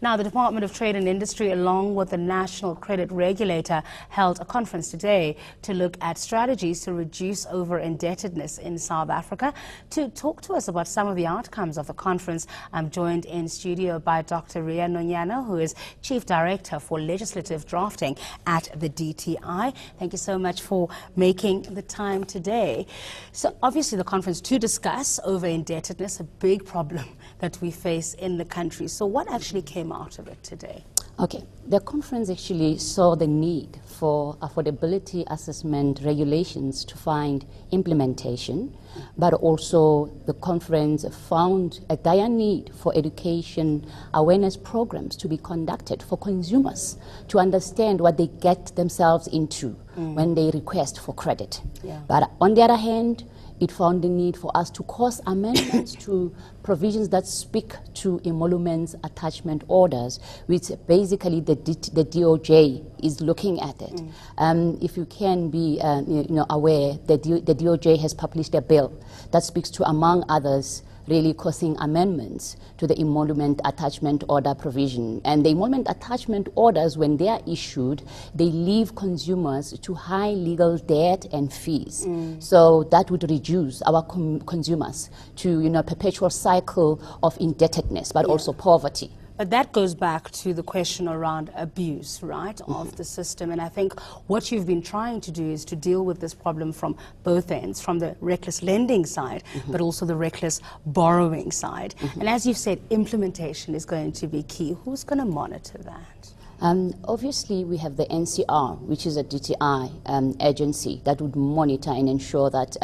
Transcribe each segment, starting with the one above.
Now, the Department of Trade and Industry, along with the National Credit Regulator, held a conference today to look at strategies to reduce over-indebtedness in South Africa. To talk to us about some of the outcomes of the conference, I'm joined in studio by Dr. Ria Nonyana, who is Chief Director for Legislative Drafting at the DTI. Thank you so much for making the time today. So, obviously, the conference to discuss over-indebtedness, a big problem that we face in the country. So what actually came out of it today? Okay, the conference actually saw the need for affordability assessment regulations to find implementation, but also the conference found a dire need for education awareness programs to be conducted for consumers to understand what they get themselves into when they request for credit. Yeah. But on the other hand, it found the need for us to cause amendments to provisions that speak to emoluments attachment orders, which basically the DOJ is looking at it. If you can be aware, the DOJ has published a bill that speaks to, among others, really causing amendments to the emolument attachment order provision. And the emolument attachment orders, when they are issued, they leave consumers to high legal debt and fees. So that would reduce our consumers to perpetual cycle of indebtedness, but also poverty. But that goes back to the question around abuse, right, of the system. And I think what you've been trying to do is to deal with this problem from both ends, from the reckless lending side, but also the reckless borrowing side. And as you've said, implementation is going to be key. Who's going to monitor that? Obviously, we have the NCR, which is a DTI agency that would monitor and ensure that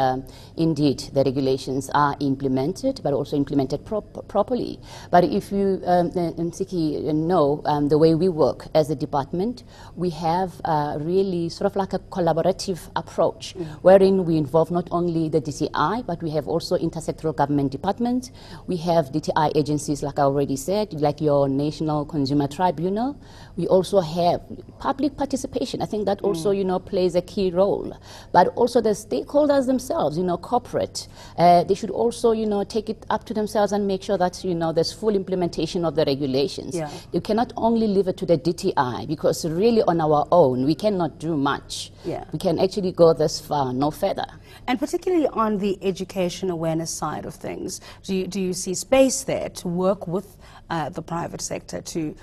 indeed the regulations are implemented, but also implemented properly. But if you, Nsiki, know the way we work as a department, we have really sort of like a collaborative approach, wherein we involve not only the DTI, but we have also intersectoral government departments. We have DTI agencies, like I already said, like your National Consumer Tribunal. We also have public participation. I think that also, plays a key role. But also the stakeholders themselves, corporate, they should also, take it up to themselves and make sure that, there's full implementation of the regulations. Yeah. You cannot only leave it to the DTI, because really on our own, we cannot do much. Yeah. We can actually go this far, no further. And particularly on the education awareness side of things, do you see space there to work with the private sector to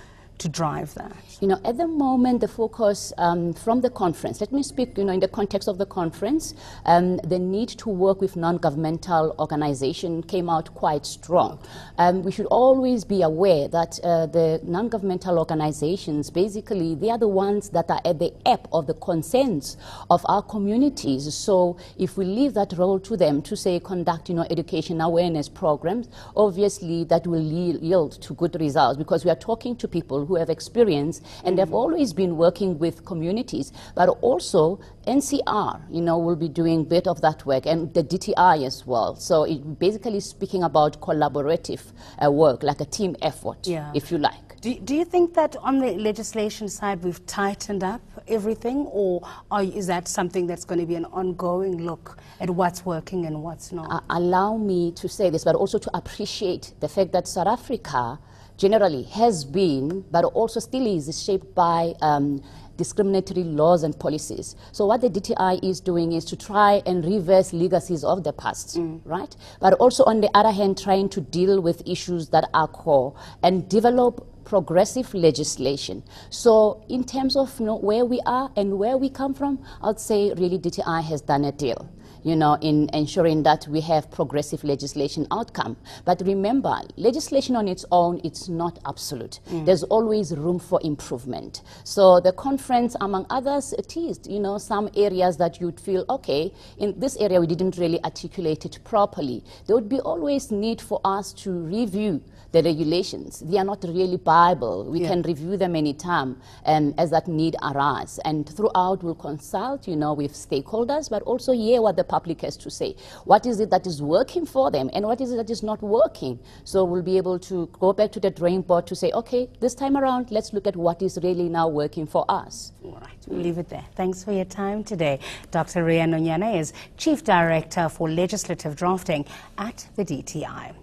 drive that? At the moment, the focus from the conference, let me speak, in the context of the conference, the need to work with non-governmental organizations came out quite strong. We should always be aware that the non-governmental organizations, basically, they are the ones that are at the ebb of the concerns of our communities. So if we leave that role to them to say, conduct, education awareness programs, obviously that will yield to good results, because we are talking to people who have experience and they've always been working with communities, but also NCR, will be doing a bit of that work, and the DTI as well. So it basically speaking about collaborative work, like a team effort, if you like. Do you think that on the legislation side we've tightened up everything, or is that something that's going to be an ongoing look at what's working and what's not? Allow me to say this, but also to appreciate the fact that South Africa generally has been, but also still is, shaped by discriminatory laws and policies. So what the DTI is doing is to try and reverse legacies of the past, right? But also on the other hand, trying to deal with issues that are core and develop progressive legislation. So in terms of where we are and where we come from, I'd say really DTI has done a deal, in ensuring that we have progressive legislation outcome. But remember, legislation on its own, it's not absolute. There's always room for improvement. So the conference, among others, teased, some areas that you'd feel, okay, in this area we didn't really articulate it properly. There would be always need for us to review the regulations. They are not really Bible. We can review them anytime as that need arises. And throughout, we'll consult, with stakeholders, but also hear what the public has to say. What is it that is working for them, and what is it that is not working? So we'll be able to go back to the drawing board to say, okay, this time around, let's look at what is really now working for us. All right, we'll leave it there. Thanks for your time today. Dr. Ria Nonyana is Chief Director for Legislative Drafting at the DTI.